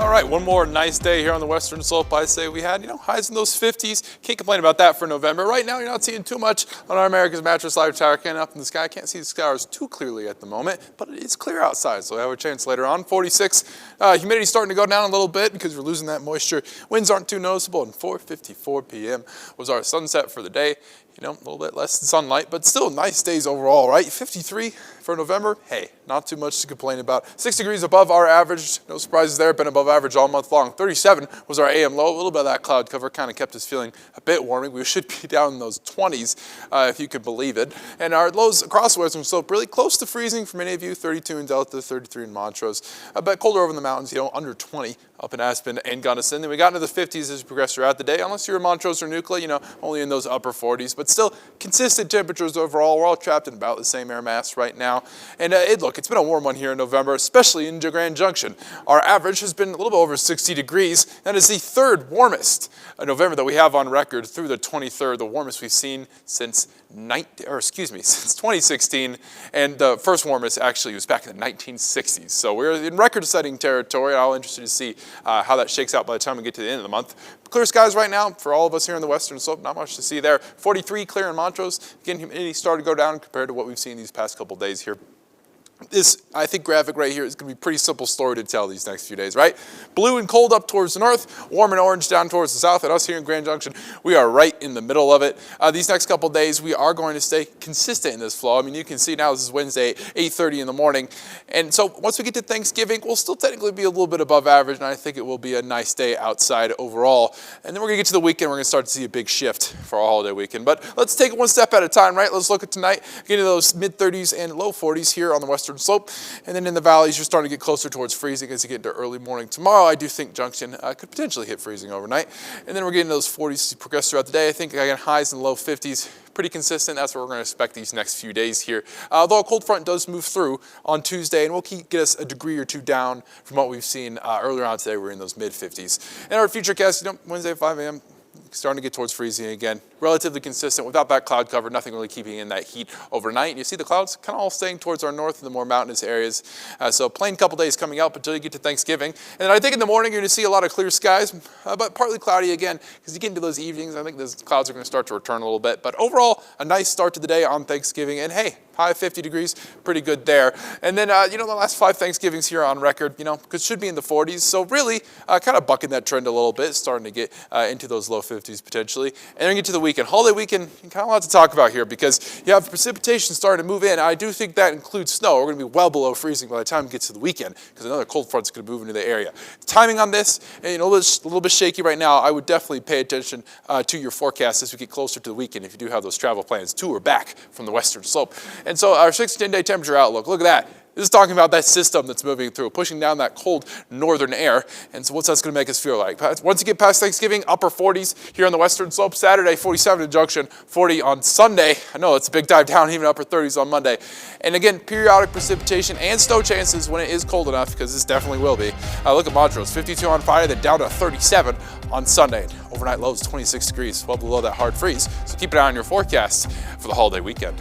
All right, one more nice day here on the western slope. I say we had, highs in those 50s. Can't complain about that for November. Right now, you're not seeing too much on our America's Mattress Live tower can up in the sky. Can't see the stars too clearly at the moment, but it is clear outside, so we have a chance later on. 46, humidity starting to go down a little bit because we're losing that moisture. Winds aren't too noticeable, and 4:54 p.m. was our sunset for the day. A little bit less sunlight, but still nice days overall, right? 53 for November, hey, not too much to complain about. 6 degrees above our average, no surprises there, been above average all month long. 37 was our AM low, a little bit of that cloud cover kind of kept us feeling a bit warming. We should be down in those 20s, if you could believe it. And our lows across the western slope really close to freezing for many of you, 32 in Delta, 33 in Montrose. A bit colder over in the mountains, under 20 up in Aspen and Gunnison. Then we got into the 50s as we progressed throughout the day, unless you're in Montrose or Nuclear, only in those upper 40s, but still consistent temperatures overall. We're all trapped in about the same air mass right now. And look, it's been a warm one here in November, especially in Grand Junction. Our average has been a little bit over 60 degrees. That is the third warmest November that we have on record through the 23rd, the warmest we've seen since 2016, and the first warmest actually was back in the 1960s. So we're in record-setting territory. I'm interested to see how that shakes out by the time we get to the end of the month. Clear skies right now for all of us here on the western slope. Not much to see there. 43 clear in Montrose. Again, humidity started to go down compared to what we've seen these past couple days here. This, I think, graphic right here is going to be a pretty simple story to tell these next few days, right? Blue and cold up towards the north, warm and orange down towards the south, and us here in Grand Junction, we are right in the middle of it. These next couple days, we are going to stay consistent in this flow. I mean, you can see now this is Wednesday, 8:30 in the morning. And so once we get to Thanksgiving, we'll still technically be a little bit above average, and I think it will be a nice day outside overall. And then we're going to get to the weekend, we're going to start to see a big shift for our holiday weekend. But let's take it one step at a time, right? Let's look at tonight, get into those mid-30s and low 40s here on the western slope. And then in the valleys, you're starting to get closer towards freezing as you get into early morning tomorrow. I do think Junction could potentially hit freezing overnight. And then we're getting those 40s as you progress throughout the day. I think again, highs in the low 50s, pretty consistent. That's what we're going to expect these next few days here. Although a cold front does move through on Tuesday and will get us a degree or two down from what we've seen earlier on today. We're in those mid 50s. And our future cast, Wednesday at 5 a.m. starting to get towards freezing again. Relatively consistent without that cloud cover, nothing really keeping in that heat overnight. And you see the clouds kind of all staying towards our north and the more mountainous areas. So plain couple days coming up until you get to Thanksgiving. And then I think in the morning you're going to see a lot of clear skies, but partly cloudy again because you get into those evenings. I think those clouds are going to start to return a little bit. But overall, a nice start to the day on Thanksgiving. And hey, high 50 degrees, pretty good there. And then, the last 5 Thanksgivings here on record, should be in the 40s. So really kind of bucking that trend a little bit, starting to get into those low 50s potentially. And then get to the weekend. Holiday weekend, kind of a lot to talk about here because you have precipitation starting to move in. I do think that includes snow. We're going to be well below freezing by the time we get to the weekend because another cold front's going to move into the area. Timing on this, a little bit shaky right now. I would definitely pay attention to your forecast as we get closer to the weekend if you do have those travel plans to or back from the western slope. And so our 6 to 10 day temperature outlook, look at that. This is talking about that system that's moving through, pushing down that cold northern air. And so what's that's going to make us feel like? Once you get past Thanksgiving, upper 40s here on the western slope. Saturday, 47 in Junction, 40 on Sunday. I know it's a big dive down, even upper 30s on Monday. And again, periodic precipitation and snow chances when it is cold enough, because this definitely will be. Look at Montrose, 52 on Friday, then down to 37 on Sunday. Overnight lows 26 degrees, well below that hard freeze. So keep an eye on your forecast for the holiday weekend.